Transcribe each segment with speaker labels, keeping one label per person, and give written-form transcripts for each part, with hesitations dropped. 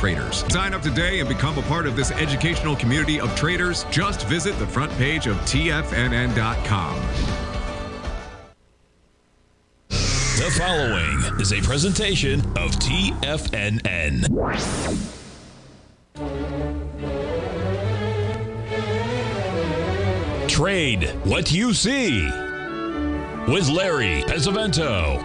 Speaker 1: traders. Sign up today and become a part of this educational community of traders. Just visit the front page of TFNN.com.
Speaker 2: The following is a presentation of TFNN. Trade what you see with Larry Pesavento.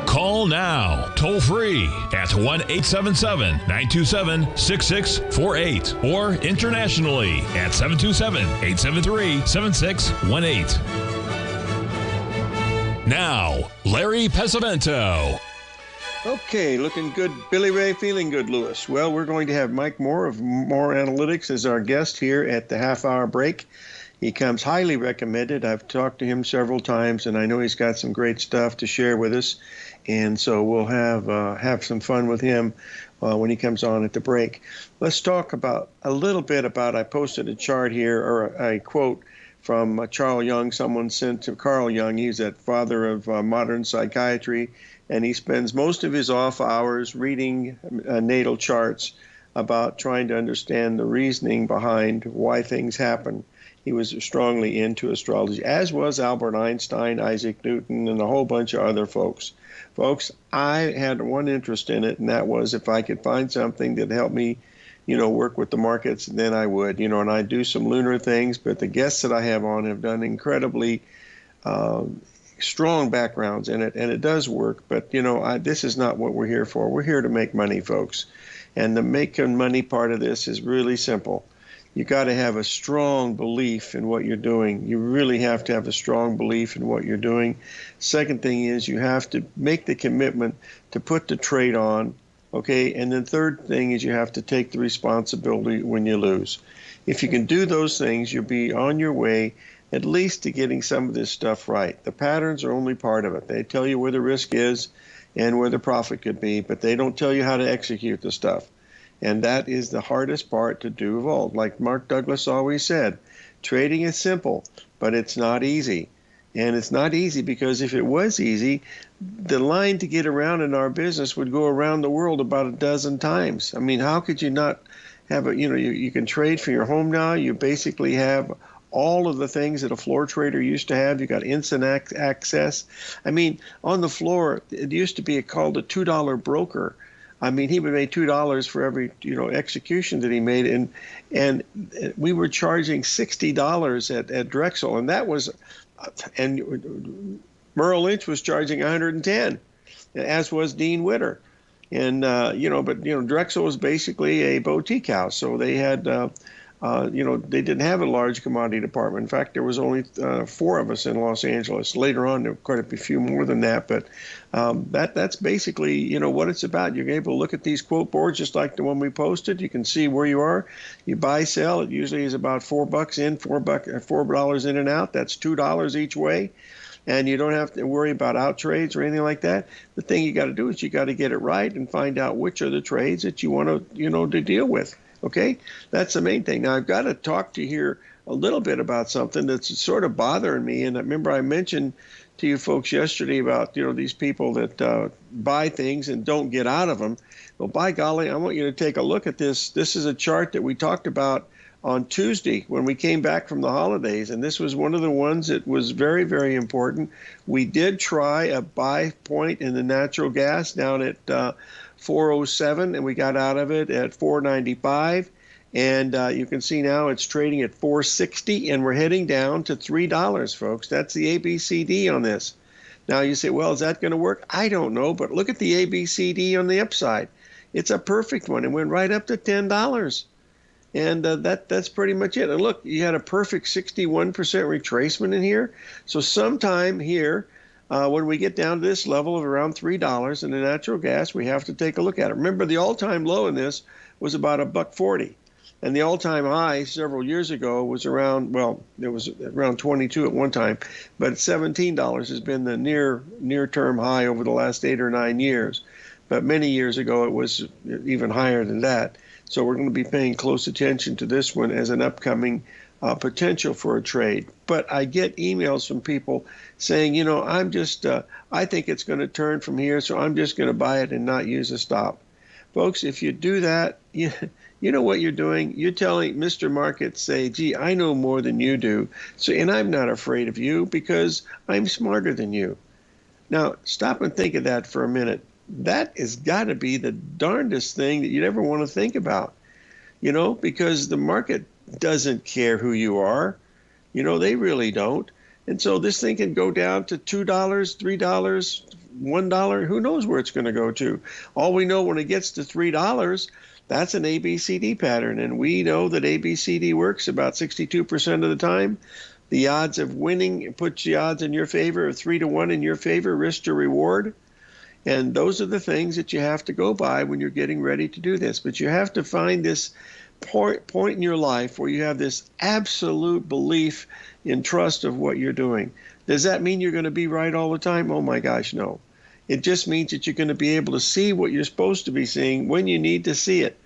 Speaker 2: Call now, toll free at 1-877-927-6648 or internationally at 727-873-7618. Now, Larry Pesavento.
Speaker 3: Okay, looking good. Billy Ray, feeling good, Lewis. Well, we're going to have Mike Moore of Moore Analytics as our guest here at the half-hour break. He comes highly recommended. I've talked to him several times, and I know he's got some great stuff to share with us. And so we'll have some fun with him when he comes on at the break. Let's talk about a little bit about, I posted a chart here, or a quote from Carl Jung. Someone sent to Carl Jung. He's that father of modern psychiatry. And he spends most of his off hours reading natal charts about trying to understand the reasoning behind why things happen. He was strongly into astrology, as was Albert Einstein, Isaac Newton, and a whole bunch of other folks. Folks, I had one interest in it, and that was if I could find something that helped me, work with the markets, then I would, and I do some lunar things, but the guests that I have on have done incredibly strong backgrounds in it, and it does work. But, this is not what we're here for. We're here to make money, folks. And the making money part of this is really simple. You got to have a strong belief in what you're doing. You really have to have a strong belief in what you're doing. Second thing is you have to make the commitment to put the trade on, okay? And then third thing is you have to take the responsibility when you lose. If you can do those things, you'll be on your way at least to getting some of this stuff right. The patterns are only part of it. They tell you where the risk is and where the profit could be, but they don't tell you how to execute the stuff. And that is the hardest part to do of all. Like Mark Douglas always said, trading is simple, but it's not easy. And it's not easy because if it was easy, the line to get around in our business would go around the world about a dozen times. I mean, how could you not have a, you can trade from your home now. You basically have all of the things that a floor trader used to have. You got instant access. I mean, on the floor, it used to be called a $2 broker. I mean, he would make $2 for every, execution that he made. And we were charging $60 at Drexel. And that was, and Merrill Lynch was charging 110, as was Dean Witter. And, Drexel was basically a boutique house. So they had, they didn't have a large commodity department. In fact, there was only 4 of us in Los Angeles. Later on, there were quite a few more than that. But that's basically, what it's about. You're able to look at these quote boards just like the one we posted. You can see where you are. You buy, sell. It usually is about $4 in, $4 in and out. That's $2 each way. And you don't have to worry about out trades or anything like that. The thing you got to do is you got to get it right and find out which are the trades that you want to, to deal with. Okay, that's the main thing. Now, I've got to talk to you here a little bit about something that's sort of bothering me. And I remember I mentioned to you folks yesterday about, these people that buy things and don't get out of them. Well, by golly, I want you to take a look at this. This is a chart that we talked about on Tuesday when we came back from the holidays. And this was one of the ones that was very, very important. We did try a buy point in the natural gas down at 407, and we got out of it at 495. And you can see now it's trading at 460, and we're heading down to $3, folks. That's the ABCD on this. Now you say, well, is that going to work? I don't know, but look at the ABCD on the upside. It's a perfect one. It went right up to $10. And that's pretty much it. And look, you had a perfect 61% retracement in here. So sometime here, when we get down to this level of around $3 in the natural gas, we have to take a look at it. Remember, the all-time low in this was about $1.40. And the all-time high several years ago was around, well, it was around 22 at one time, but $17 has been the near-term high over the last 8 or 9 years. But many years ago, it was even higher than that. So we're going to be paying close attention to this one as an upcoming potential for a trade. But I get emails from people saying, you know, I think it's going to turn from here, so I'm just going to buy it and not use a stop. Folks, if you do that, you know what you're doing? You're telling Mr. Market, say, gee, I know more than you do, so and I'm not afraid of you because I'm smarter than you. Now, stop and think of that for a minute. That has got to be the darndest thing that you'd ever want to think about, you know, because the market doesn't care who you are. You know, they really don't. And so this thing can go down to $2, $3, $1. Who knows where it's going to go to? All we know, when it gets to $3, that's an ABCD pattern. And we know that ABCD works about 62% of the time. The odds of winning puts the odds in your favor of 3-1 in your favor, risk to reward. And those are the things that you have to go by when you're getting ready to do this. But you have to find this point in your life where you have this absolute belief in trust of what you're doing. Does that mean you're going to be right all the time? Oh my gosh, no. It just means that you're going to be able to see what you're supposed to be seeing when you need to see it.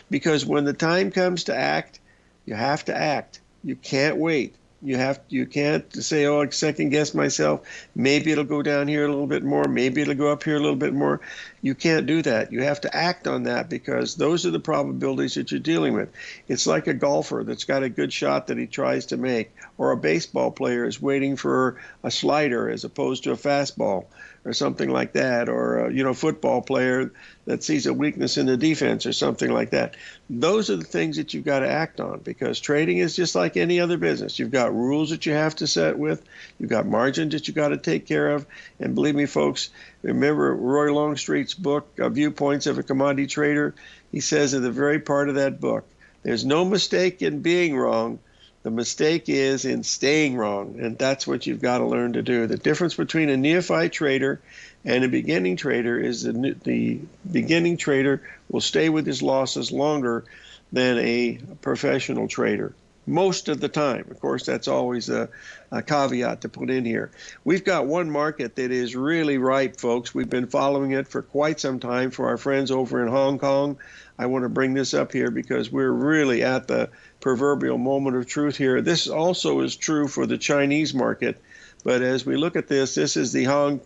Speaker 3: Because when the time comes to act, you have to act. You can't wait. You can't say, oh, I second guess myself. Maybe it'll go down here a little bit more. Maybe it'll go up here a little bit more. You can't do that. You have to act on that because those are the probabilities that you're dealing with. It's like a golfer that's got a good shot that he tries to make, or a baseball player is waiting for a slider as opposed to a fastball or something like that, or a football player that sees a weakness in the defense or something like that. Those are the things that you've got to act on, because trading is just like any other business. You've got rules that you have to set with. You've got margins that you got to take care of. And believe me, folks, remember Roy Longstreet's book, Viewpoints of a Commodity Trader? He says in the very part of that book, there's no mistake in being wrong. The mistake is in staying wrong, and that's what you've got to learn to do. The difference between a neophyte trader and a beginning trader is the beginning trader will stay with his losses longer than a professional trader. Most of the time. Of course, that's always a caveat to put in here. We've got one market that is really ripe, folks. We've been following it for quite some time for our friends over in Hong Kong. I want to bring this up here because we're really at the proverbial moment of truth here. This also is true for the Chinese market. But as we look at this, this is the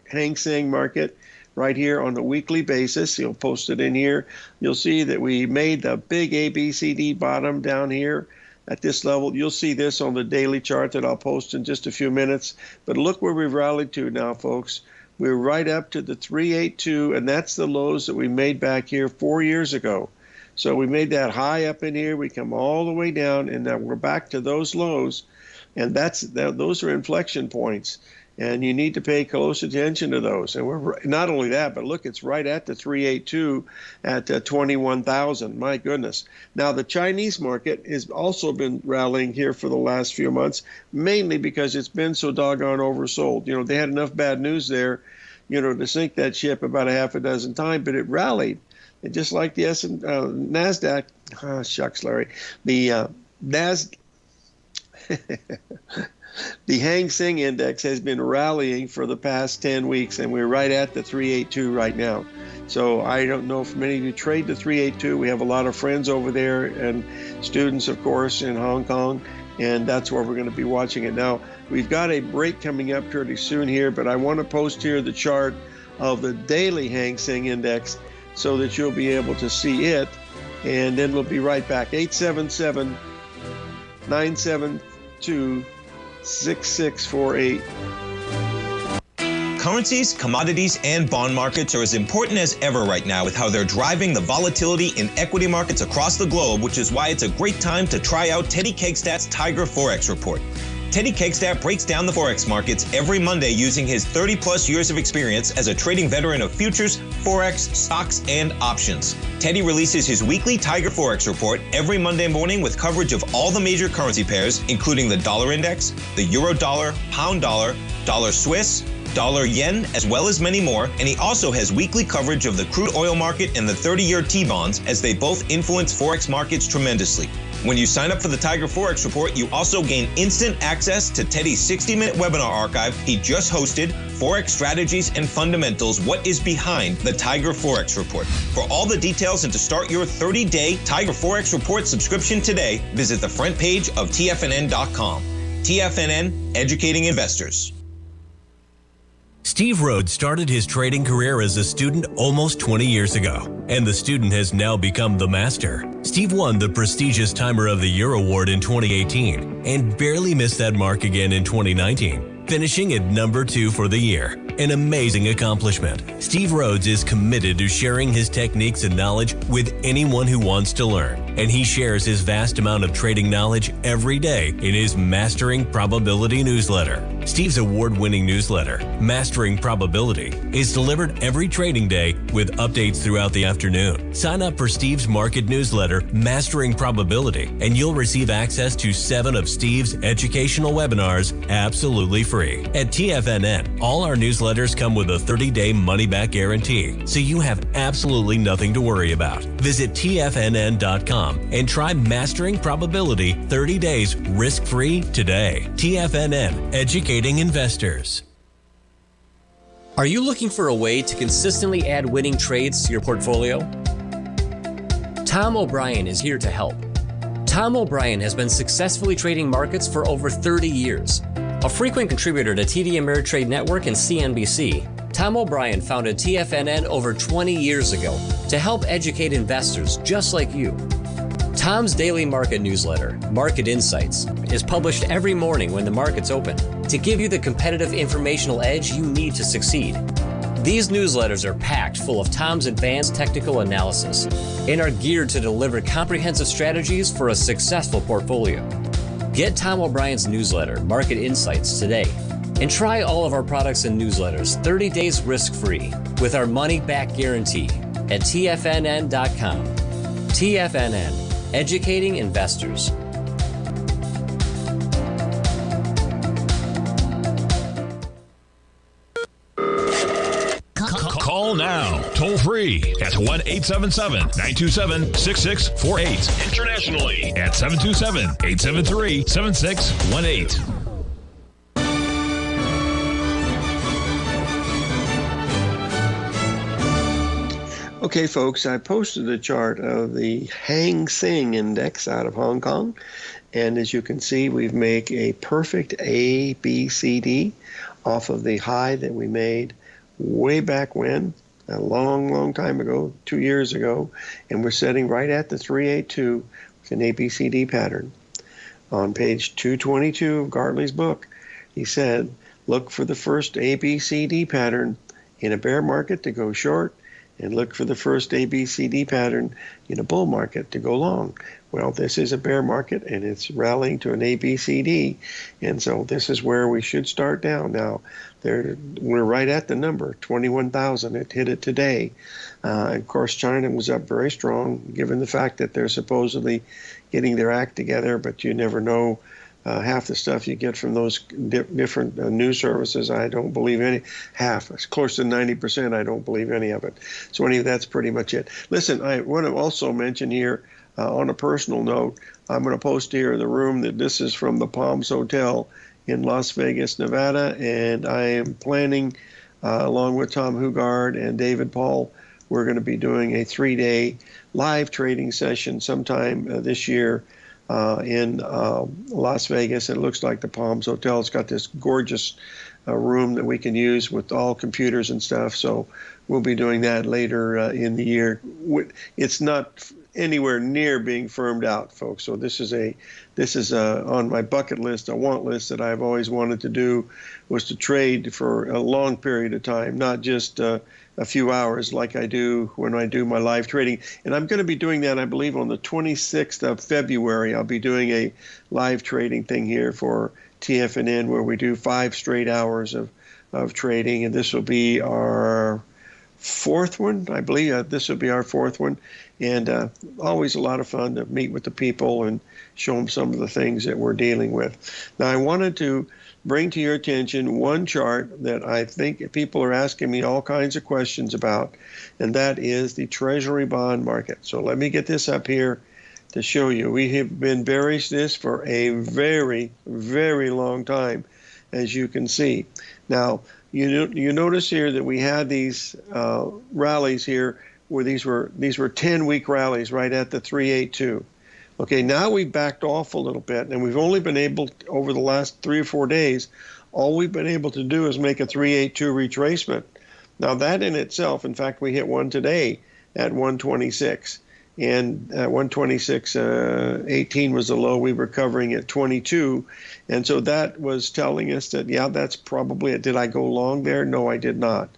Speaker 3: Hang Seng market right here on a weekly basis. You'll post it in here. You'll see that we made the big ABCD bottom down here at this level. You'll see this on the daily chart that I'll post in just a few minutes. But look where we've rallied to now, folks. We're right up to the 382, and that's the lows that we made back here 4 years ago. So we made that high up in here. We come all the way down, and now we're back to those lows. And those are inflection points. And you need to pay close attention to those. And we're not only that, but look, it's right at the 382 at 21,000. My goodness. Now, the Chinese market has also been rallying here for the last few months, mainly because it's been so doggone oversold. You know, they had enough bad news there, to sink that ship about a half a dozen times, but it rallied. And just like the NASDAQ, shucks, Larry, the the Hang Seng Index has been rallying for the past 10 weeks, and we're right at the 382 right now. So I don't know if many of you trade the 382. We have a lot of friends over there and students, of course, in Hong Kong, and that's where we're going to be watching it. Now, we've got a break coming up pretty soon here, but I want to post here the chart of the daily Hang Seng Index so that you'll be able to see it, and then we'll be right back. 877-972-6648.
Speaker 4: Currencies, commodities, and bond markets are as important as ever right now with how they're driving the volatility in equity markets across the globe, which is why it's a great time to try out Teddy Kegstat's Tiger Forex Report. Teddy Kegstat breaks down the Forex markets every Monday using his 30-plus years of experience as a trading veteran of futures, Forex, stocks, and options. Teddy releases his weekly Tiger Forex Report every Monday morning with coverage of all the major currency pairs, including the dollar index, the euro dollar, pound dollar, dollar Swiss, dollar yen, as well as many more, and he also has weekly coverage of the crude oil market and the 30-year T-bonds, as they both influence Forex markets tremendously. When you sign up for the Tiger Forex Report, you also gain instant access to Teddy's 60-minute webinar archive he just hosted, Forex Strategies and Fundamentals, What is Behind the Tiger Forex Report. For all the details and to start your 30-day Tiger Forex Report subscription today, visit the front page of TFNN.com. TFNN, educating investors.
Speaker 5: Steve Rhodes started his trading career as a student almost 20 years ago, and the student has now become the master. Steve won the prestigious Timer of the Year award in 2018 and barely missed that mark again in 2019, finishing at number 2 for the year. An amazing accomplishment. Steve Rhodes is committed to sharing his techniques and knowledge with anyone who wants to learn, and he shares his vast amount of trading knowledge every day in his Mastering Probability newsletter. Steve's award-winning newsletter, Mastering Probability, is delivered every trading day with updates throughout the afternoon. Sign up for Steve's market newsletter, Mastering Probability, and you'll receive access to 7 of Steve's educational webinars absolutely free. At TFNN, all our newsletters come with a 30-day money-back guarantee, so you have absolutely nothing to worry about. Visit TFNN.com and try Mastering Probability 30 days risk-free today. TFNN, educating investors.
Speaker 6: Are you looking for a way to consistently add winning trades to your portfolio? Tom O'Brien is here to help. Tom O'Brien has been successfully trading markets for over 30 years. A frequent contributor to TD Ameritrade Network and CNBC, Tom O'Brien founded TFNN over 20 years ago to help educate investors just like you. Tom's daily market newsletter, Market Insights, is published every morning when the markets open to give you the competitive informational edge you need to succeed. These newsletters are packed full of Tom's advanced technical analysis and are geared to deliver comprehensive strategies for a successful portfolio. Get Tom O'Brien's newsletter, Market Insights, today and try all of our products and newsletters 30 days risk-free with our money-back guarantee at TFNN.com. TFNN, educating investors.
Speaker 2: Call now, toll free at 1-877-927-6648. Internationally at 727-873-7618.
Speaker 3: Okay, folks, I posted a chart of the Hang Seng Index out of Hong Kong. And as you can see, we make a perfect ABCD off of the high that we made way back when, a long, long time ago, 2 years ago. And we're sitting right at the 382 with an ABCD pattern. On page 222 of Gartley's book, he said, look for the first ABCD pattern in a bear market to go short, and look for the first ABCD pattern in a bull market to go long. Well, this is a bear market, and it's rallying to an ABCD, and so this is where we should start down. Now, we're right at the number, 21,000. It hit it today. Of course, China was up very strong, given the fact that they're supposedly getting their act together, but you never know. Half the stuff you get from those different news services, I don't believe any. Half, it's close to 90%, I don't believe any of it. So anyway, that's pretty much it. Listen, I want to also mention here, on a personal note, I'm going to post here the room that this is from the Palms Hotel in Las Vegas, Nevada, and I am planning, along with Tom Hugard and David Paul, we're going to be doing a 3-day live trading session sometime this year in Las Vegas. It looks like the Palms Hotel. It's got this gorgeous room that we can use with all computers and stuff. So we'll be doing that later in the year. It's not anywhere near being firmed out, folks. So this is on my bucket list, a want list that I've always wanted to do, was to trade for a long period of time, not just a few hours like I do when I do my live trading. And I'm going to be doing that, I believe, on the 26th of February. I'll be doing a live trading thing here for TFNN where we do 5 straight hours of trading. And this will be our 4th one, I believe. This will be our 4th one. And always a lot of fun to meet with the people and show them some of the things that we're dealing with. Now, I wanted to bring to your attention one chart that I think people are asking me all kinds of questions about, and that is the Treasury bond market. So let me get this up here to show you. We have been bearish this for a very, very long time, as you can see. Now, you notice here that we had these rallies here where these were 10-week rallies right at the 382. Okay, now we backed off a little bit, and we've only been able, over the last 3 or 4 days, all we've been able to do is make a 382 retracement. Now that in itself, in fact, we hit one today at 126. And 126.18 was the low. We were covering at 22. And so that was telling us that, yeah, that's probably it. Did I go long there? No, I did not.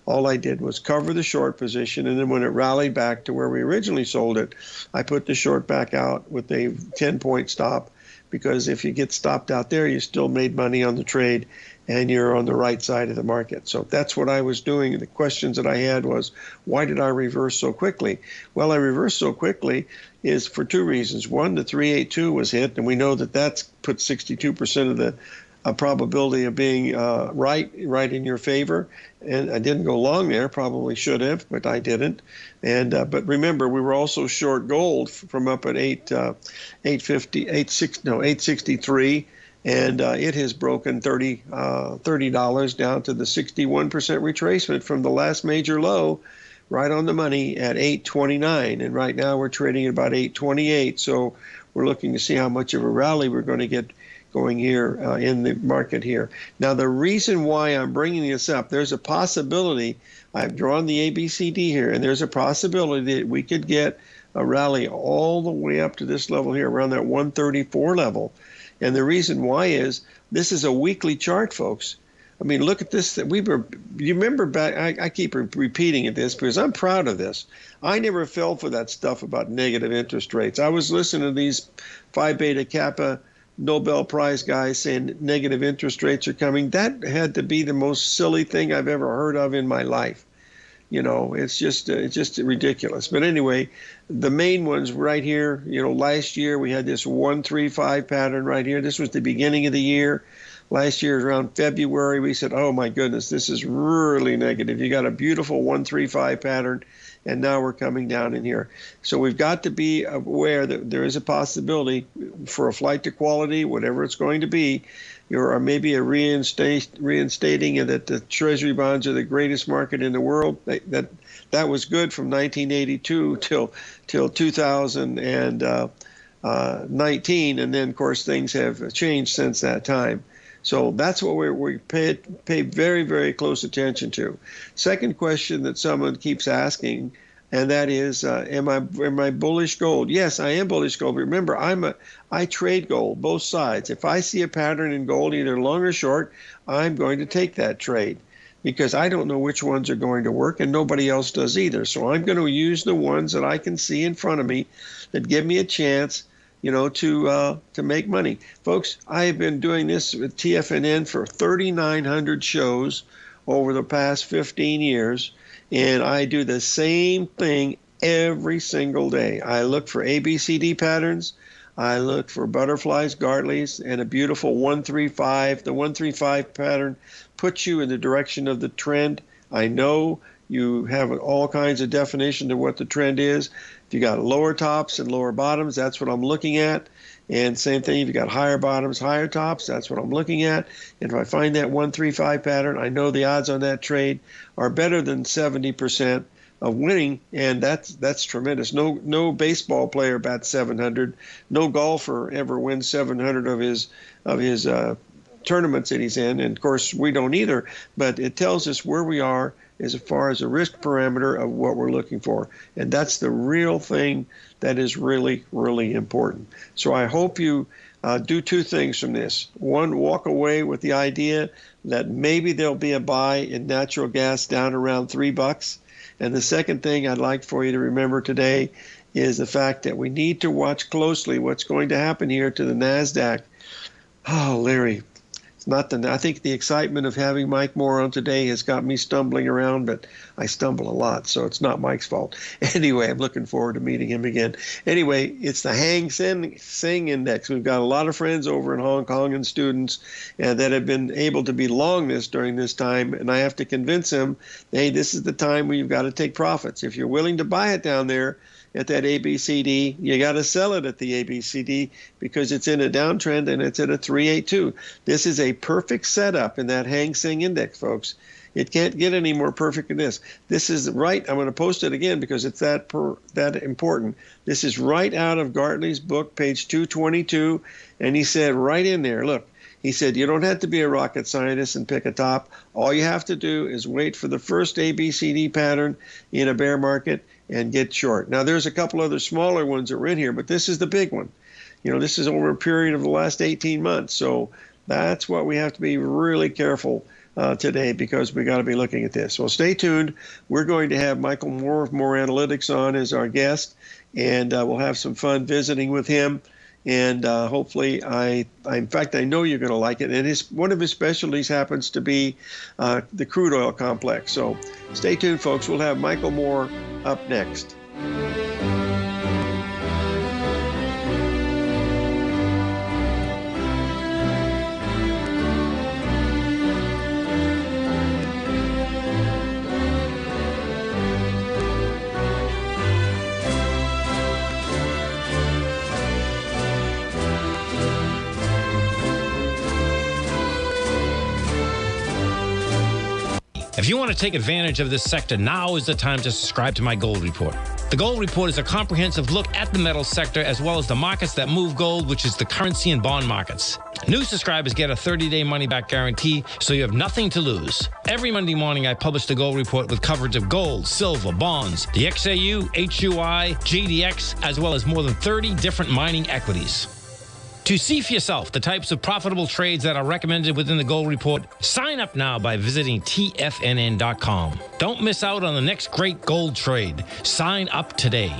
Speaker 3: All I did was cover the short position, and then when it rallied back to where we originally sold it, I put the short back out with a 10-point stop, because if you get stopped out there, you still made money on the trade, and you're on the right side of the market. So that's what I was doing. The questions that I had was, why did I reverse so quickly? Well, I reversed so quickly is for 2 reasons. One, the 382 was hit, and we know that that's put 62% of the probability of being right in your favor. And I didn't go long there, probably should have, but I didn't. And but remember, we were also short gold from up at 863, and it has broken $30 down to the 61% retracement from the last major low, right on the money at 829. And right now we're trading at about 828. So we're looking to see how much of a rally we're going to get going here in the market here. Now, the reason why I'm bringing this up, there's a possibility, I've drawn the ABCD here, and there's a possibility that we could get a rally all the way up to this level here, around that 134 level. And the reason why is, this is a weekly chart, folks. I mean, look at this. You remember back, I keep repeating it this because I'm proud of this. I never fell for that stuff about negative interest rates. I was listening to these Phi Beta Kappa Nobel Prize guys saying negative interest rates are coming. That had to be the most silly thing I've ever heard of in my life. You know, it's just ridiculous. But anyway, the main ones right here, you know, last year we had this 135 pattern right here. This was the beginning of the year. Last year around February, we said, oh my goodness, this is really negative. You got a beautiful 135 pattern, and now we're coming down in here. So we've got to be aware that there is a possibility for a flight to quality, whatever it's going to be, or maybe a reinstating that the Treasury bonds are the greatest market in the world. That was good from 1982 till 2019, and then of course things have changed since that time. So that's what we pay very, very close attention to. Second question that someone keeps asking, and that is, am I bullish gold? Yes, I am bullish gold. Remember, I trade gold, both sides. If I see a pattern in gold, either long or short, I'm going to take that trade, because I don't know which ones are going to work, and nobody else does either. So I'm going to use the ones that I can see in front of me that give me a chance, you know, to make money. Folks, I have been doing this with TFNN for 3,900 shows over the past 15 years, and I do the same thing every single day. I look for ABCD patterns. I look for butterflies, Gartleys, and a beautiful 135. The 135 pattern puts you in the direction of the trend. I know you have all kinds of definition of what the trend is. If you got lower tops and lower bottoms, that's what I'm looking at. And same thing, if you got higher bottoms, higher tops, that's what I'm looking at. And if I find that 135 pattern, I know the odds on that trade are better than 70% of winning, and that's tremendous. No baseball player bats 700. No golfer ever wins 700 of his tournaments that he's in, and of course we don't either. But it tells us where we are as far as a risk parameter of what we're looking for, and that's the real thing that is really, really important. So I hope you do 2 things from this. One, walk away with the idea that maybe there'll be a buy in natural gas down around $3. And the second thing I'd like for you to remember today is the fact that we need to watch closely what's going to happen here to the NASDAQ. Oh, Larry, I think the excitement of having Mike Moore on today has got me stumbling around, but I stumble a lot, so it's not Mike's fault. Anyway, I'm looking forward to meeting him again. Anyway, it's the Hang Seng Index. We've got a lot of friends over in Hong Kong and students that have been able to be long this during this time, and I have to convince them, hey, this is the time where you've got to take profits. If you're willing to buy it down there, at that ABCD, you got to sell it at the ABCD because it's in a downtrend and it's at a 382. This is a perfect setup in that Hang Seng Index, folks. It can't get any more perfect than this. This is right. I'm going to post it again because it's that important. This is right out of Gartley's book, page 222. And he said right in there, look, he said, you don't have to be a rocket scientist and pick a top. All you have to do is wait for the first ABCD pattern in a bear market and get short. Now, there's a couple other smaller ones that are in here, but this is the big one. You know, this is over a period of the last 18 months. So that's what we have to be really careful today, because we got to be looking at this. Well, stay tuned. We're going to have Michael Moore of More Analytics on as our guest, and we'll have some fun visiting with him. And hopefully, in fact, I know you're going to like it. And one of his specialties happens to be the crude oil complex. So stay tuned, folks. We'll have Michael Moore up next.
Speaker 7: If you want to take advantage of this sector, now is the time to subscribe to my Gold Report. The Gold Report is a comprehensive look at the metals sector as well as the markets that move gold, which is the currency and bond markets. New subscribers get a 30-day money-back guarantee, so you have nothing to lose. Every Monday morning, I publish the Gold Report with coverage of gold, silver, bonds, the XAU, HUI, GDX, as well as more than 30 different mining equities. To see for yourself the types of profitable trades that are recommended within the Gold Report, sign up now by visiting TFNN.com. Don't miss out on the next great gold trade. Sign up today.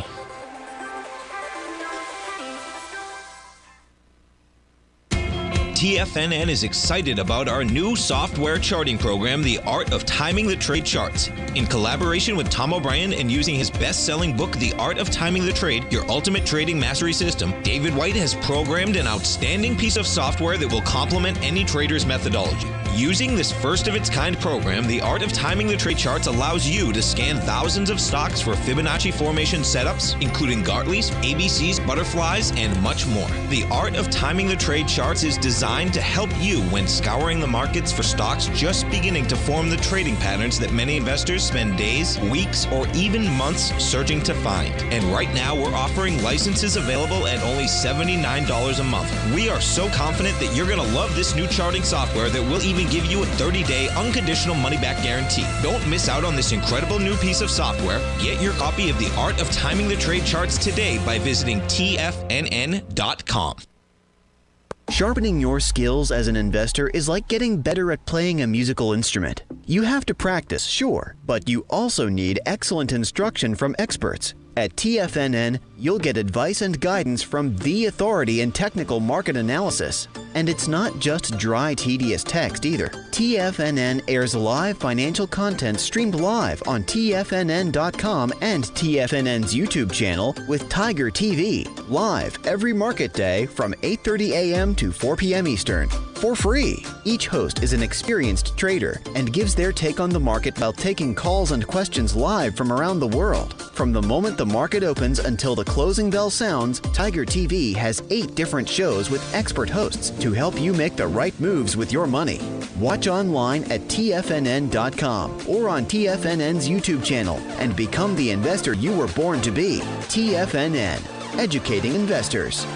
Speaker 4: TFNN is excited about our new software charting program, The Art of Timing the Trade Charts. In collaboration with Tom O'Brien and using his best-selling book, The Art of Timing the Trade, Your Ultimate Trading Mastery System, David White has programmed an outstanding piece of software that will complement any trader's methodology. Using this first-of-its-kind program, The Art of Timing the Trade Charts allows you to scan thousands of stocks for Fibonacci formation setups, including Gartley's, ABC's, butterflies, and much more. The Art of Timing the Trade Charts is designed to help you when scouring the markets for stocks just beginning to form the trading patterns that many investors spend days, weeks, or even months searching to find. And right now, we're offering licenses available at only $79 a month. We are so confident that you're going to love this new charting software that will even give you a 30-day unconditional money-back guarantee. Don't miss out on this incredible new piece of software. Get your copy of The Art of Timing the Trade Charts today by visiting TFNN.com.
Speaker 8: Sharpening your skills as an investor is like getting better at playing a musical instrument. You have to practice, sure, but you also need excellent instruction from experts. At TFNN, you'll get advice and guidance from the authority in technical market analysis. And it's not just dry, tedious text either. TFNN airs live financial content streamed live on TFNN.com and TFNN's YouTube channel with Tiger TV, live every market day from 8:30 a.m. to 4 p.m. Eastern. For free. Each host is an experienced trader and gives their take on the market while taking calls and questions live from around the world. From the moment the market opens until the closing bell sounds, Tiger TV has 8 different shows with expert hosts to help you make the right moves with your money. Watch online at TFNN.com or on TFNN's YouTube channel and become the investor you were born to be. TFNN, educating investors.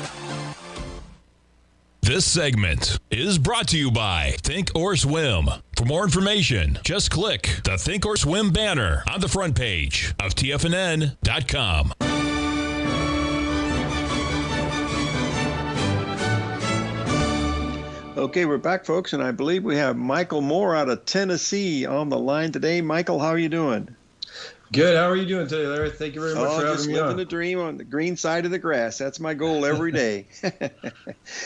Speaker 2: This segment is brought to you by Thinkorswim. For more information, just click the Thinkorswim banner on the front page of TFNN.com.
Speaker 3: Okay, we're back, folks, and I believe we have Michael Moore out of Tennessee on the line today. Michael, how are you doing?
Speaker 9: Good. How are you doing today, Larry? Thank you very much for having me on.
Speaker 3: Just living the dream on the green side of the grass. That's my goal every day.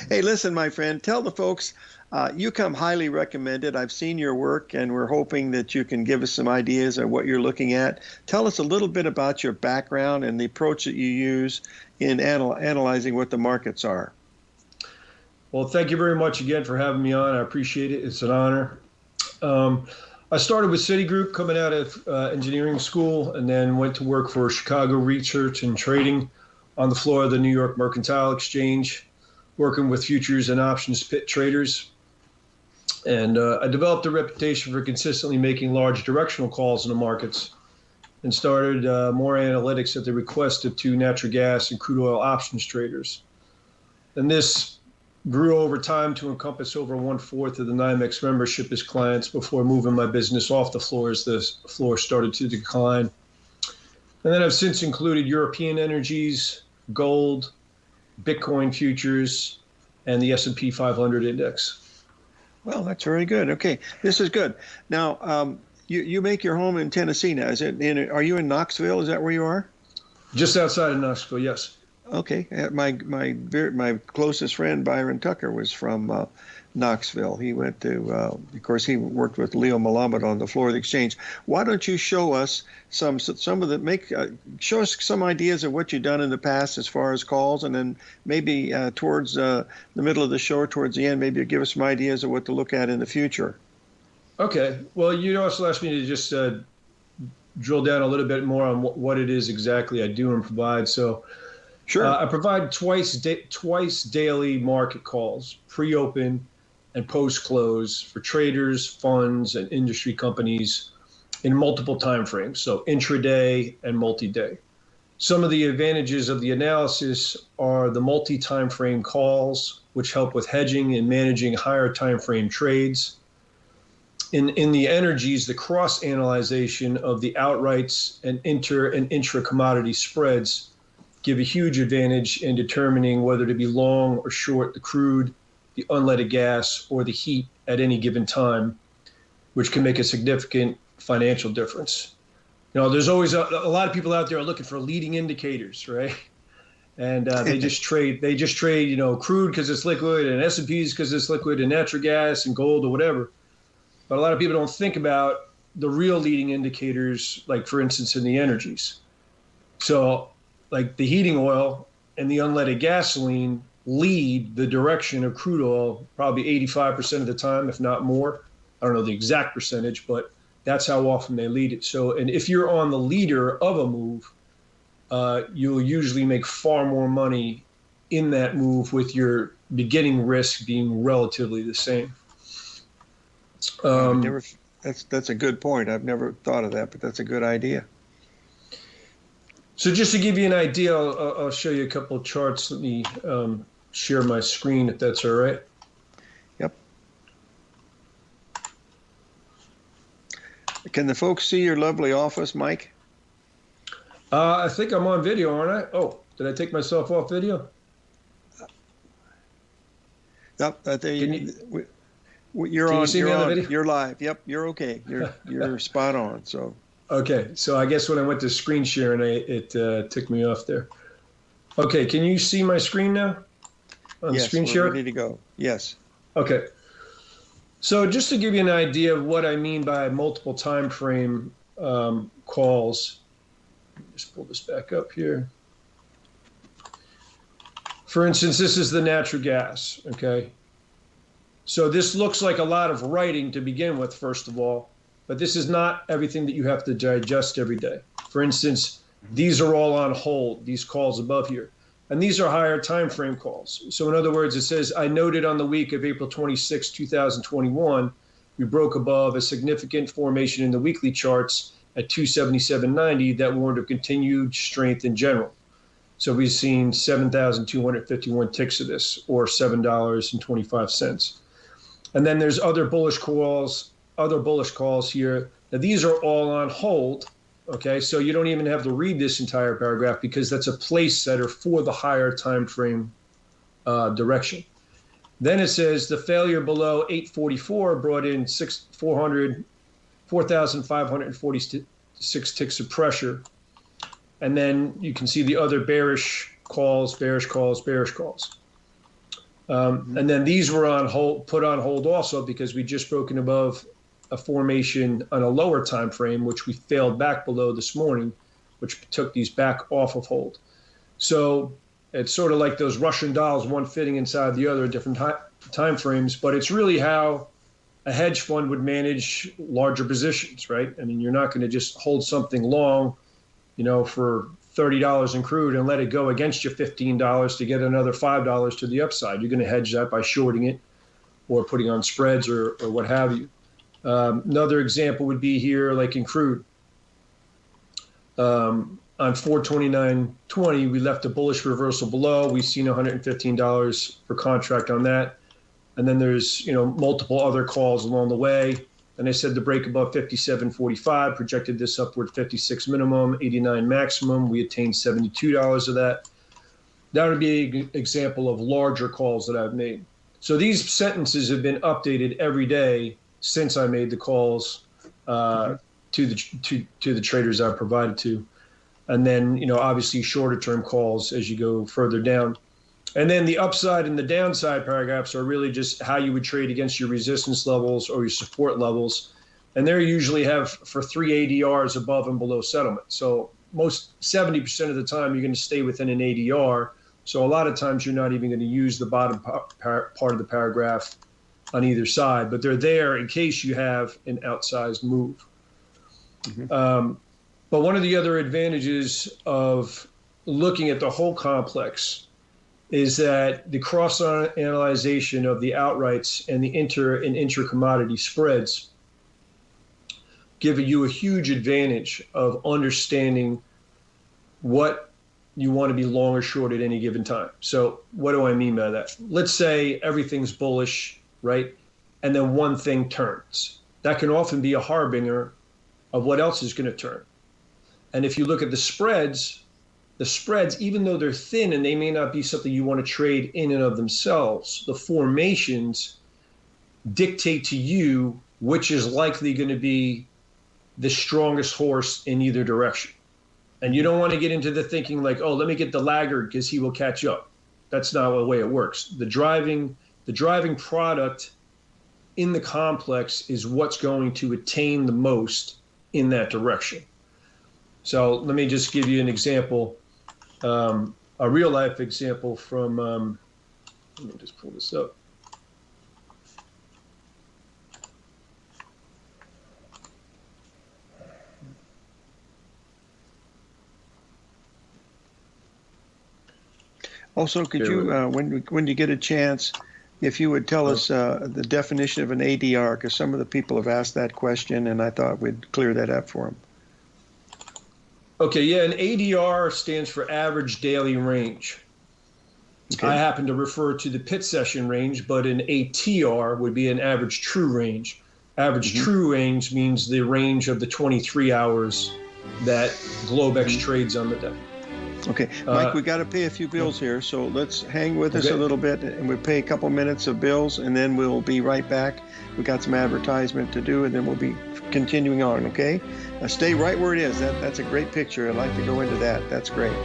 Speaker 3: Hey, listen, my friend, tell the folks, you come highly recommended. I've seen your work, and we're hoping that you can give us some ideas of what you're looking at. Tell us a little bit about your background and the approach that you use in analyzing what the markets are.
Speaker 9: Well, thank you very much again for having me on. I appreciate it. It's an honor. I started with Citigroup coming out of engineering school, and then went to work for Chicago Research and Trading on the floor of the New York Mercantile Exchange, working with futures and options pit traders. And I developed a reputation for consistently making large directional calls in the markets, and started more analytics at the request of 2 natural gas and crude oil options traders. And this grew over time to encompass over 1/4 of the NYMEX membership as clients before moving my business off the floor as the floor started to decline. And then I've since included European energies, gold, Bitcoin futures, and the S&P 500 index.
Speaker 3: Well, that's very good. Okay, this is good. Now, you make your home in Tennessee now. Are you in Knoxville? Is that where you are?
Speaker 9: Just outside of Knoxville, yes.
Speaker 3: Okay. My closest friend, Byron Tucker, was from Knoxville. He went to, of course, he worked with Leo Malamed on the floor of the exchange. Why don't you show us show us some ideas of what you've done in the past as far as calls, and then maybe towards the middle of the show, towards the end, maybe give us some ideas of what to look at in the future.
Speaker 9: Okay. Well, you also asked me to just drill down a little bit more on what it is exactly I do and provide. So sure. I provide twice daily market calls, pre-open and post-close, for traders, funds, and industry companies in multiple time frames, so intraday and multi-day. Some of the advantages of the analysis are the multi-time frame calls, which help with hedging and managing higher time frame trades. In the energies, the cross-analyzation of the outrights and inter and intra-commodity spreads give a huge advantage in determining whether to be long or short the crude, the unleaded gas, or the heat at any given time, which can make a significant financial difference. You know, there's always a lot of people out there are looking for leading indicators, right? And they just trade, you know, crude because it's liquid, and S&Ps because it's liquid, and natural gas and gold or whatever. But a lot of people don't think about the real leading indicators, like, for instance, in the energies. So, like, the heating oil and the unleaded gasoline lead the direction of crude oil probably 85% of the time, if not more. I don't know the exact percentage, but that's how often they lead it. So, and if you're on the leader of a move, you'll usually make far more money in that move, with your beginning risk being relatively the same.
Speaker 3: That's a good point. I've never thought of that, but that's a good idea.
Speaker 9: So just to give you an idea, I'll show you a couple of charts. Let me share my screen, if that's all right.
Speaker 3: Yep. Can the folks see your lovely office, Mike?
Speaker 9: I think I'm on video, aren't I? Oh, did I take myself off video?
Speaker 3: Nope. You're on video? You're live. Yep, you're okay. You're spot on. So.
Speaker 9: Okay, so I guess when I went to screen sharing, it took me off there. Okay, can you see my screen now?
Speaker 3: Yes,
Speaker 9: screen
Speaker 3: we're
Speaker 9: share?
Speaker 3: ready to go. Yes.
Speaker 9: Okay. So just to give you an idea of what I mean by multiple time frame calls, just pull this back up here. For instance, this is the natural gas, okay? So this looks like a lot of writing to begin with, first of all, but this is not everything that you have to digest every day. For instance, these are all on hold, these calls above here. And these are higher time frame calls. So in other words, it says, I noted on the week of April 26, 2021, we broke above a significant formation in the weekly charts at 277.90 that warned of continued strength in general. So we've seen 7,251 ticks of this, or $7.25. And then there's other bullish calls here. Now these are all on hold. Okay, so you don't even have to read this entire paragraph, because that's a place setter for the higher time frame direction. Then it says the failure below 844 brought in 4,546 ticks of pressure. And then you can see the other bearish calls. And then these were on hold, put on hold also, because we just broken above a formation on a lower time frame, which we failed back below this morning, which took these back off of hold. So it's sort of like those Russian dolls, one fitting inside the other, different time frames, but it's really how a hedge fund would manage larger positions, right? I mean, you're not going to just hold something long, for $30 in crude and let it go against you $15 to get another $5 to the upside. You're going to hedge that by shorting it or putting on spreads or what have you. Another example would be here, like in crude. On 429.20, we left a bullish reversal below. We've seen $115 per contract on that. And then there's, multiple other calls along the way. And I said the break above 57.45, projected this upward 56 minimum, 89 maximum. We attained $72 of that. That would be an example of larger calls that I've made. So these sentences have been updated every day since I made the calls to the traders I've provided to. And then, obviously shorter term calls as you go further down. And then the upside and the downside paragraphs are really just how you would trade against your resistance levels or your support levels. And they usually have for 3 ADRs above and below settlement. So most 70% of the time you're going to stay within an ADR. So a lot of times you're not even going to use the bottom part of the paragraph on either side, but they're there in case you have an outsized move. Mm-hmm. But one of the other advantages of looking at the whole complex is that the cross-analyzation of the outrights and the inter and intra-commodity spreads give you a huge advantage of understanding what you want to be long or short at any given time. So what do I mean by that? Let's say everything's bullish, right? And then one thing turns. That can often be a harbinger of what else is going to turn. And if you look at the spreads, even though they're thin and they may not be something you want to trade in and of themselves, the formations dictate to you which is likely going to be the strongest horse in either direction. And you don't want to get into the thinking like, oh, let me get the laggard because he will catch up. That's not the way it works. The driving product in the complex is what's going to attain the most in that direction. So let me just give you an example, a real life example from, let me just pull this up.
Speaker 3: Also, could you, when you get a chance, if you would tell us the definition of an ADR, because some of the people have asked that question, and I thought we'd clear that up for them.
Speaker 9: Okay, yeah, an ADR stands for average daily range. Okay. I happen to refer to the pit session range, but an ATR would be an average true range. Average true range means the range of the 23 hours that Globex trades on the day.
Speaker 3: Okay, Mike, we got to pay a few bills here, so let's hang with us a little bit, and we'll pay a couple minutes of bills, and then we'll be right back. We got some advertisement to do, and then we'll be continuing on, okay? Stay right where it is. That's a great picture. I'd like to go into that. That's great.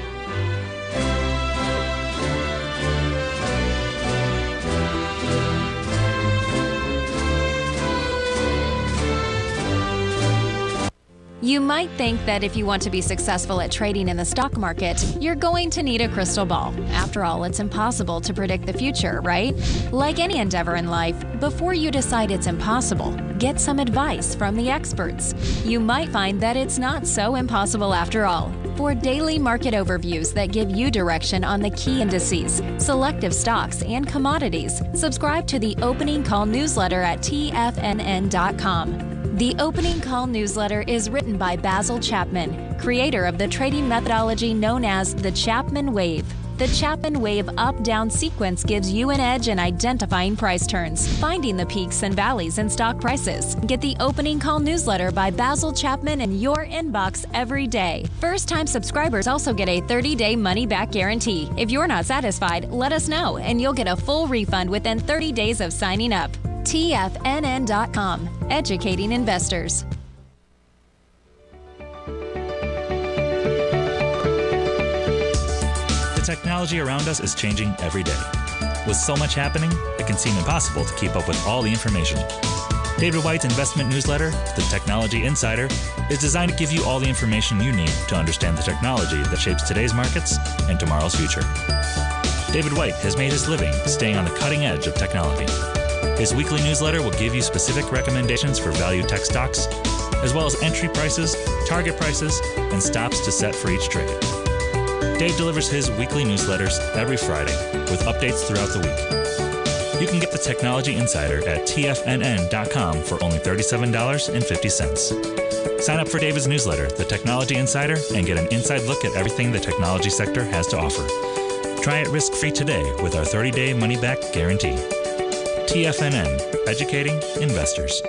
Speaker 10: You might think that if you want to be successful at trading in the stock market, you're going to need a crystal ball. After all, it's impossible to predict the future, right? Like any endeavor in life, before you decide it's impossible, get some advice from the experts. You might find that it's not so impossible after all. For daily market overviews that give you direction on the key indices, selective stocks, and commodities, subscribe to the Opening Call newsletter at TFNN.com. The Opening Call newsletter is written by Basil Chapman, creator of the trading methodology known as the Chapman Wave. The Chapman Wave up-down sequence gives you an edge in identifying price turns, finding the peaks and valleys in stock prices. Get the Opening Call newsletter by Basil Chapman in your inbox every day. First-time subscribers also get a 30-day money-back guarantee. If you're not satisfied, let us know, and you'll get a full refund within 30 days of signing up. TFNN.com, educating investors.
Speaker 11: The technology around us is changing every day. With so much happening, it can seem impossible to keep up with all the information. David White's investment newsletter, The Technology Insider, is designed to give you all the information you need to understand the technology that shapes today's markets and tomorrow's future. David White has made his living staying on the cutting edge of technology. His weekly newsletter will give you specific recommendations for value tech stocks, as well as entry prices, target prices, and stops to set for each trade. Dave delivers his weekly newsletters every Friday with updates throughout the week. You can get the Technology Insider at TFNN.com for only $37.50. Sign up for David's newsletter, The Technology Insider, and get an inside look at everything the technology sector has to offer. Try it risk-free today with our 30-day money-back guarantee. TFNN, educating investors.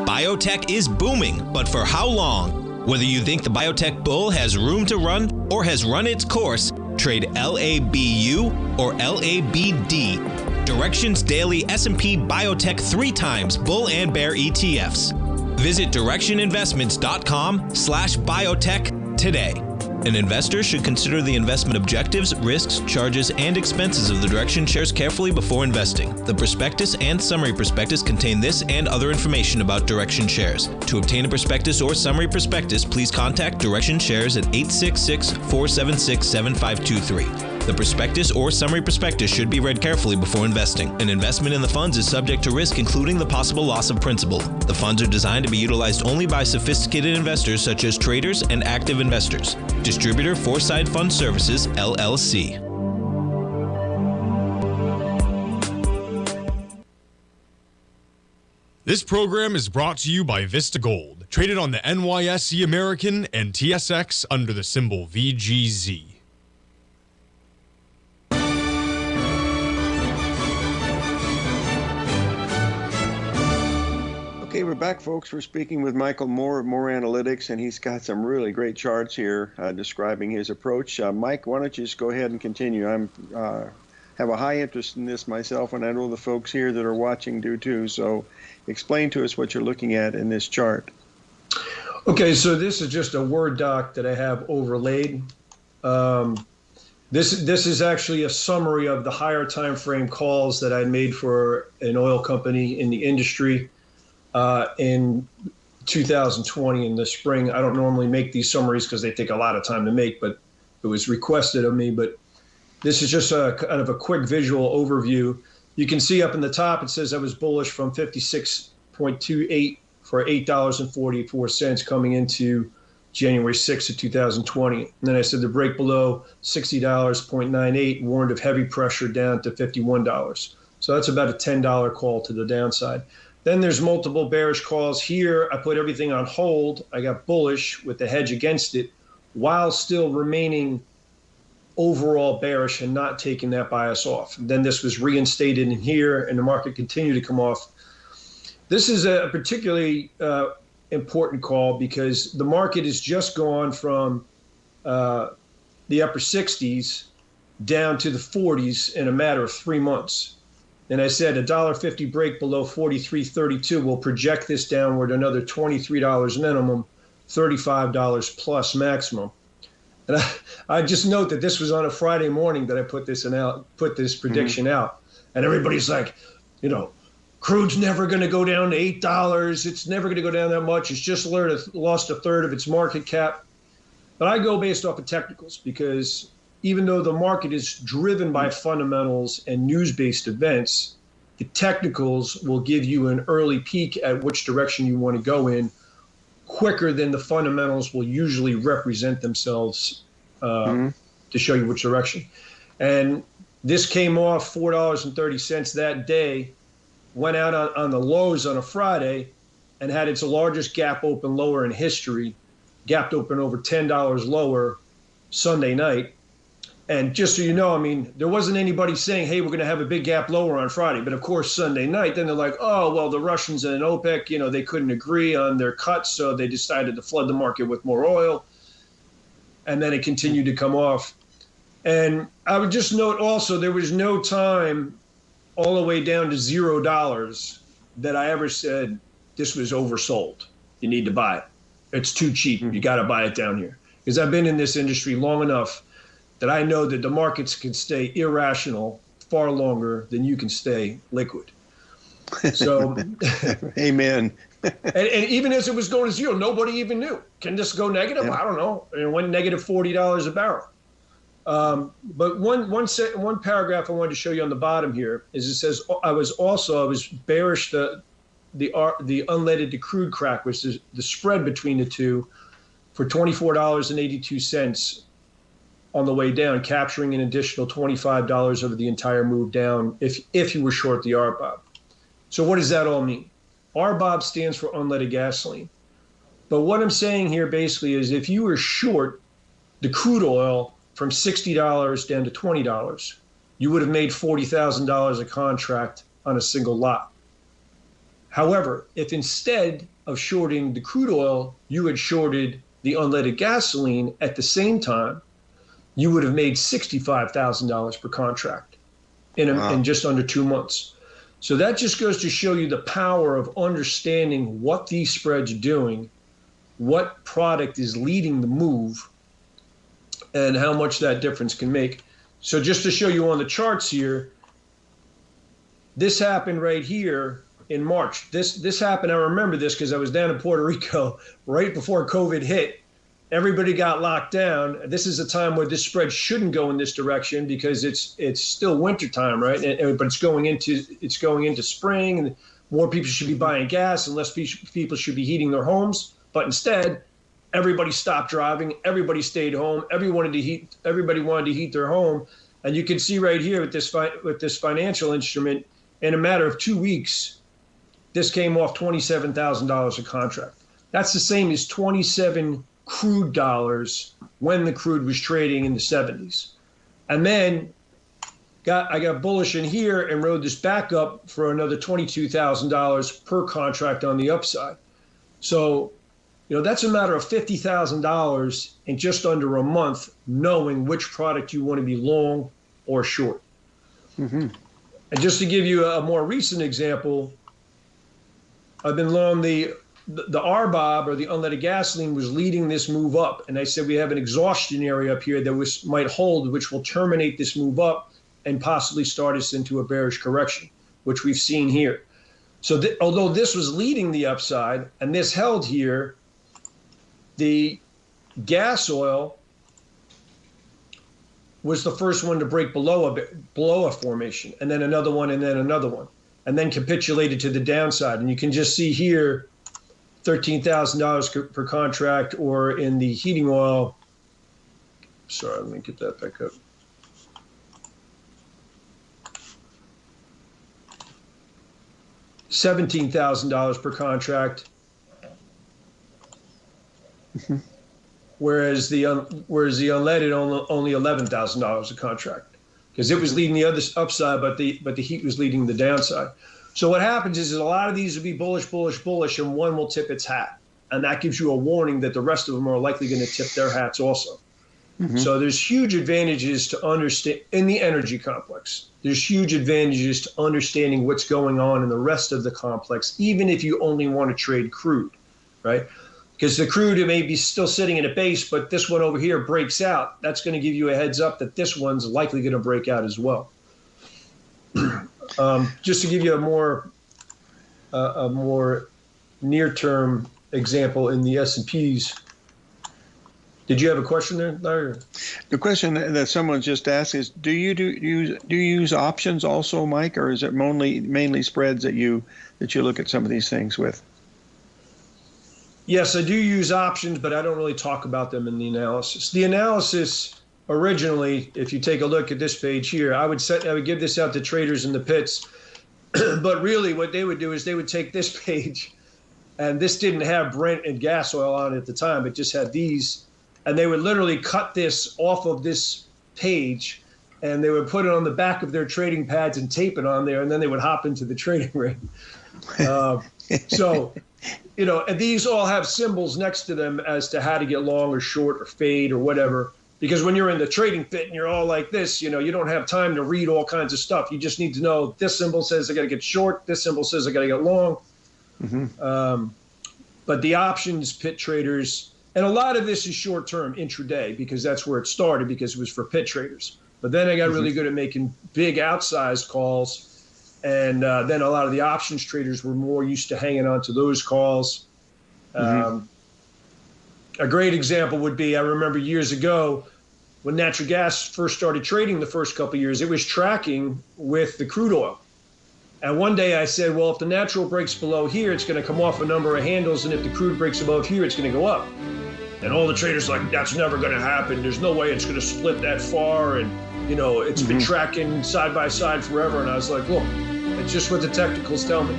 Speaker 4: Biotech is booming, but for how long? Whether you think the biotech bull has room to run or has run its course, trade LABU or LABD. Direction's daily S&P Biotech 3 times bull and bear ETFs. Visit directioninvestments.com/biotech today. An investor should consider the investment objectives, risks, charges, and expenses of the Direction shares carefully before investing. The prospectus and summary prospectus contain this and other information about Direction shares. To obtain a prospectus or summary prospectus, please contact Direction shares at 866-476-7523. The prospectus or summary prospectus should be read carefully before investing. An investment in the funds is subject to risk, including the possible loss of principal. The funds are designed to be utilized only by sophisticated investors such as traders and active investors. Distributor Foreside Fund Services, LLC.
Speaker 12: This program is brought to you by Vista Gold, traded on the NYSE American and TSX under the symbol VGZ.
Speaker 3: Okay, we're back, folks. We're speaking with Michael Moore of Moore Analytics, and he's got some really great charts here describing his approach. Mike, why don't you just go ahead and continue? I have a high interest in this myself, and I know the folks here that are watching do too. So explain to us what you're looking at in this chart.
Speaker 9: Okay, so this is just a Word doc that I have overlaid. This is actually a summary of the higher time frame calls that I made for an oil company in the industry in 2020 in the spring. I don't normally make these summaries because they take a lot of time to make, but it was requested of me. But this is just a kind of a quick visual overview. You can see up in the top, it says I was bullish from 56.28 for $8.44 coming into January 6th of 2020. And then I said the break below $60.98 warned of heavy pressure down to $51. So that's about a $10 call to the downside. Then there's multiple bearish calls here. I put everything on hold. I got bullish with the hedge against it while still remaining overall bearish and not taking that bias off. Then this was reinstated in here and the market continued to come off. This is a particularly important call because the market has just gone from the upper 60s down to the 40s in a matter of 3 months. And I said a $1.50 break below 43.32 will project this downward another $23 minimum, $35 plus maximum. And I just note that this was on a Friday morning that I put this prediction out. And everybody's like, you know, crude's never going to go down to $8. It's never going to go down that much. It's just lost a third of its market cap. But I go based off of technicals because even though the market is driven by fundamentals and news-based events, the technicals will give you an early peek at which direction you want to go in quicker than the fundamentals will usually represent themselves to show you which direction. And this came off $4.30 that day, went out on the lows on a Friday, and had its largest gap open lower in history, gapped open over $10 lower Sunday night. And just so you know, I mean, there wasn't anybody saying, hey, we're going to have a big gap lower on Friday. But of course, Sunday night, then they're like, oh, well, the Russians and OPEC, you know, they couldn't agree on their cuts. So they decided to flood the market with more oil. And then it continued to come off. And I would just note also, there was no time all the way down to $0 that I ever said this was oversold. You need to buy it. It's too cheap. You got to buy it down here. Because I've been in this industry long enough that I know that the markets can stay irrational far longer than you can stay liquid. So,
Speaker 3: amen.
Speaker 9: and even as it was going to zero, nobody even knew. Can this go negative? I don't know. It went negative $40 a barrel. But one paragraph I wanted to show you on the bottom here is it says I was bearish the unleaded to crude crack, which is the spread between the two, for $24.82 on the way down, capturing an additional $25 over the entire move down if you were short the RBOB. So what does that all mean? RBOB stands for unleaded gasoline. But what I'm saying here basically is if you were short the crude oil from $60 down to $20, you would have made $40,000 a contract on a single lot. However, if instead of shorting the crude oil, you had shorted the unleaded gasoline at the same time, you would have made $65,000 per contract in just under 2 months. So that just goes to show you the power of understanding what these spreads are doing, what product is leading the move, and how much that difference can make. So just to show you on the charts here, this happened right here in March. This happened, I remember this because I was down in Puerto Rico right before COVID hit. Everybody got locked down. This is a time where this spread shouldn't go in this direction because it's still wintertime, right? But it's going into spring, and more people should be buying gas and less people should be heating their homes. But instead, everybody stopped driving. Everybody stayed home. Everybody wanted to heat their home. And you can see right here with this financial instrument, in a matter of 2 weeks, this came off $27,000 a contract. That's the same as 27 crude dollars when the crude was trading in the 70s. And then I got bullish in here and rode this back up for another $22,000 per contract on the upside. So, that's a matter of $50,000 in just under a month, knowing which product you want to be long or short. Mm-hmm. And just to give you a more recent example, I've been long the RBOB, or the unleaded gasoline, was leading this move up. And I said we have an exhaustion area up here that might hold, which will terminate this move up and possibly start us into a bearish correction, which we've seen here. So although this was leading the upside and this held here, the gas oil was the first one to break below a formation, and then another one, and then another one, and then capitulated to the downside. And you can just see here $13,000 per contract, or in the heating oil, sorry, let me get that back up. $17,000 per contract. Mm-hmm. Whereas the unleaded only $11,000 a contract, because it was leading the other upside, but the heat was leading the downside. So what happens is a lot of these will be bullish, bullish, bullish, and one will tip its hat, and that gives you a warning that the rest of them are likely going to tip their hats also. Mm-hmm. So there's huge advantages to understand in the energy complex. There's huge advantages to understanding what's going on in the rest of the complex, even if you only want to trade crude, right? Because the crude, it may be still sitting in a base, but this one over here breaks out. That's going to give you a heads up that this one's likely going to break out as well. Just to give you a more near-term example in the S&Ps. Did you have a question there, Larry?
Speaker 3: The question that someone just asked is: Do you use options also, Mike, or is it mainly spreads that you look at some of these things with?
Speaker 9: Yes, I do use options, but I don't really talk about them in the analysis. The analysis originally, if you take a look at this page here, I would give this out to traders in the pits. But really what they would do is they would take this page, and this didn't have Brent and gas oil on it at the time, it just had these, and they would literally cut this off of this page, and they would put it on the back of their trading pads and tape it on there, and then they would hop into the trading ring. So, and these all have symbols next to them as to how to get long or short or fade or whatever. Because when you're in the trading pit and you're all like this, you don't have time to read all kinds of stuff. You just need to know this symbol says I got to get short. This symbol says I got to get long. Mm-hmm. But the options pit traders, and a lot of this is short-term intraday, because that's where it started, because it was for pit traders. But then I got really good at making big outsized calls. And then a lot of the options traders were more used to hanging on to those calls. Mm-hmm. A great example would be, I remember years ago, when natural gas first started trading the first couple of years, it was tracking with the crude oil. And one day I said, well, if the natural breaks below here, it's going to come off a number of handles. And if the crude breaks above here, it's going to go up. And all the traders are like, that's never going to happen. There's no way it's going to split that far. And, it's been tracking side by side forever. And I was like, look, it's just what the technicals tell me.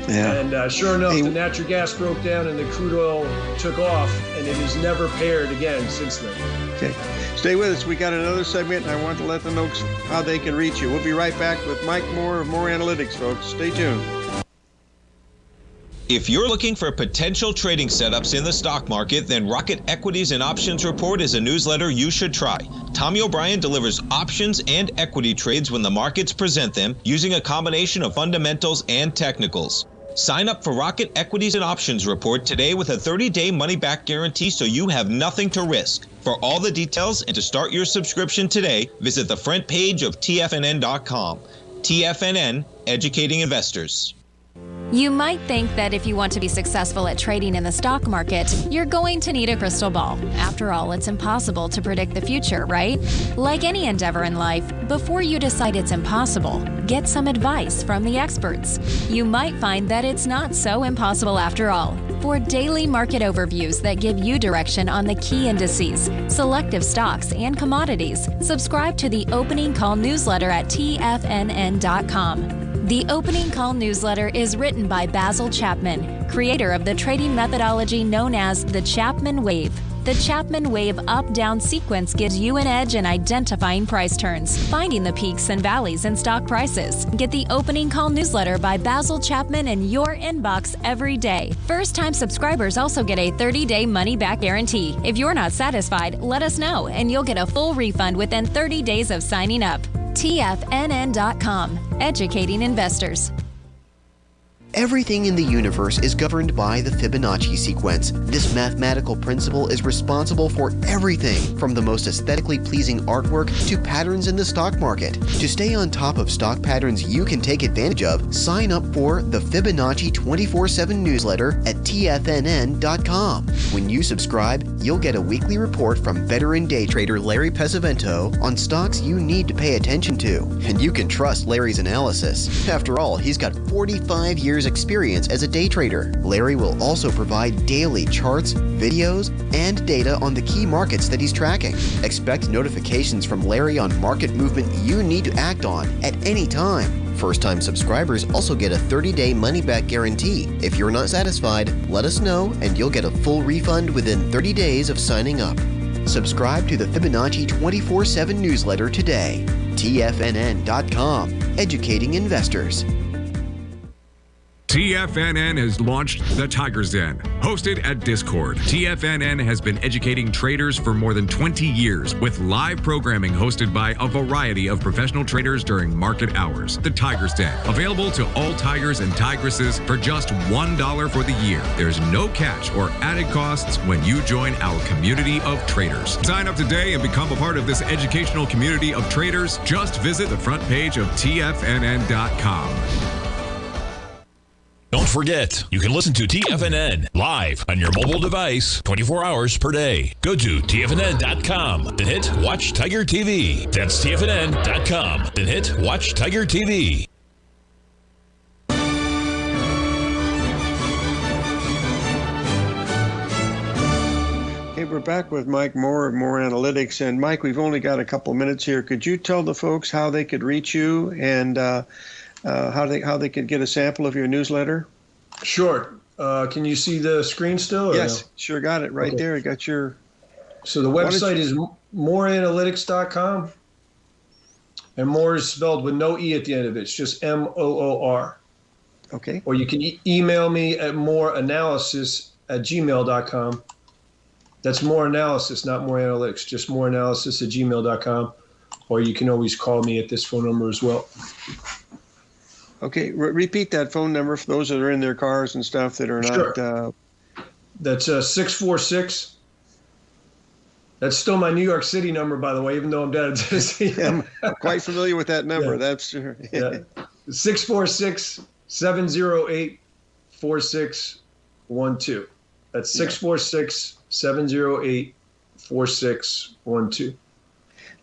Speaker 3: Yeah.
Speaker 9: And sure enough, the natural gas broke down and the crude oil took off, and it has never paired again since then.
Speaker 3: Okay. Stay with us. We got another segment, and I want to let the folks how they can reach you. We'll be right back with Mike Moore of More Analytics, folks. Stay tuned.
Speaker 4: If you're looking for potential trading setups in the stock market, then Rocket Equities and Options Report is a newsletter you should try. Tommy O'Brien delivers options and equity trades when the markets present them, using a combination of fundamentals and technicals. Sign up for Rocket Equities and Options Report today with a 30-day money-back guarantee so you have nothing to risk. For all the details and to start your subscription today, visit the front page of TFNN.com. TFNN, educating investors.
Speaker 10: You might think that if you want to be successful at trading in the stock market, you're going to need a crystal ball. After all, it's impossible to predict the future, right? Like any endeavor in life, before you decide it's impossible, get some advice from the experts. You might find that it's not so impossible after all. For daily market overviews that give you direction on the key indices, selective stocks, and commodities, subscribe to the Opening Call newsletter at TFNN.com. The Opening Call newsletter is written by Basil Chapman, creator of the trading methodology known as the Chapman Wave. The Chapman Wave up-down sequence gives you an edge in identifying price turns, finding the peaks and valleys in stock prices. Get the Opening Call newsletter by Basil Chapman in your inbox every day. First-time subscribers also get a 30-day money-back guarantee. If you're not satisfied, let us know, and you'll get a full refund within 30 days of signing up. TFNN.com, educating investors.
Speaker 8: Everything in the universe is governed by the Fibonacci sequence. This mathematical principle is responsible for everything from the most aesthetically pleasing artwork to patterns in the stock market. To stay on top of stock patterns you can take advantage of, sign up for the Fibonacci 24/7 newsletter at TFNN.com. When you subscribe, you'll get a weekly report from veteran day trader Larry Pesavento on stocks you need to pay attention to. And you can trust Larry's analysis. After all, he's got 45 years experience as a day trader. Larry will also provide daily charts, videos, and data on the key markets that he's tracking. Expect notifications from Larry on market movement you need to act on at any time. First-time subscribers also get a 30-day money-back guarantee. If you're not satisfied, let us know and you'll get a full refund within 30 days of signing up. Subscribe to the Fibonacci 24/7 newsletter today. TFNN.com, educating investors.
Speaker 1: TFNN has launched the Tiger's Den. Hosted at Discord, TFNN has been educating traders for more than 20 years with live programming hosted by a variety of professional traders during market hours. The Tiger's Den, available to all tigers and tigresses for just $1 for the year. There's no catch or added costs when you join our community of traders. Sign up today and become a part of this educational community of traders. Just visit the front page of TFNN.com.
Speaker 2: Don't forget, you can listen to TFNN live on your mobile device 24 hours per day. Go to TFNN.com, then hit Watch Tiger TV. That's TFNN.com, then hit Watch Tiger TV.
Speaker 3: Okay, we're back with Mike Moore of More Analytics. And Mike, we've only got a couple minutes here. Could you tell the folks how they could reach you and how they could get a sample of your newsletter?
Speaker 9: Sure. Can you see the screen still?
Speaker 3: Yes,
Speaker 9: no?
Speaker 3: Sure got it right there. I got your.
Speaker 9: So the website is moreanalytics.com, and More is spelled with no E at the end of it. It's just MOOR.
Speaker 3: Okay.
Speaker 9: Or you can email me at moreanalysis@gmail.com. That's More Analysis, not More Analytics, just moreanalysis@gmail.com. Or you can always call me at this phone number as well.
Speaker 3: Okay, repeat that phone number for those that are in their cars and stuff that are not.
Speaker 9: Sure. That's 646. That's still my New York City number, by the way, even though I'm down in Tennessee.
Speaker 3: I'm quite familiar with that number. Yeah. That's sure.
Speaker 9: Yeah. 646-708-4612. That's 646-708-4612.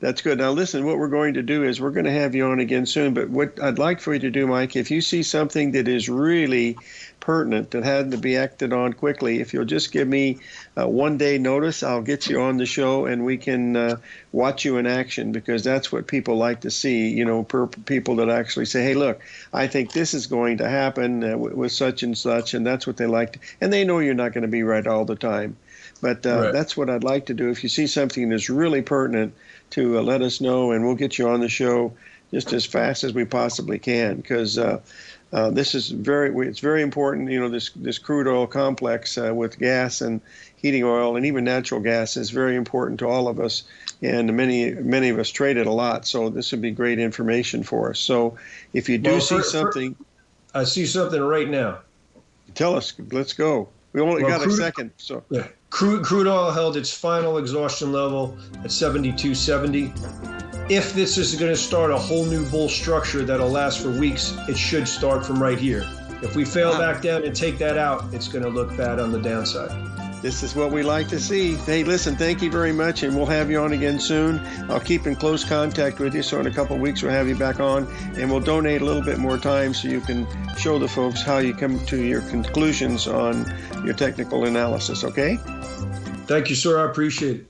Speaker 3: That's good. Now, listen, what we're going to do is we're going to have you on again soon. But what I'd like for you to do, Mike, if you see something that is really pertinent that had to be acted on quickly, if you'll just give me 1 day notice, I'll get you on the show and we can watch you in action, because that's what people like to see, you know, people that actually say, hey, look, I think this is going to happen with such and such, and that's what they like. And they know you're not going to be right all the time. But that's what I'd like to do. If you see something that's really pertinent, to let us know, and we'll get you on the show just as fast as we possibly can, because this is it's very important. You know, this crude oil complex with gas and heating oil and even natural gas is very important to all of us, and many of us trade it a lot. So this would be great information for us. So if you do see something,
Speaker 9: I see something right now.
Speaker 3: Tell us. Let's go. We only got a second. So
Speaker 9: yeah. Crude oil held its final exhaustion level at 72.70. If this is going to start a whole new bull structure that'll last for weeks, it should start from right here. If we fail back down and take that out, it's going to look bad on the downside.
Speaker 3: This is what we like to see. Hey, listen, thank you very much, and we'll have you on again soon. I'll keep in close contact with you, so in a couple of weeks we'll have you back on, and we'll donate a little bit more time so you can show the folks how you come to your conclusions on your technical analysis, okay?
Speaker 9: Thank you, sir. I appreciate it.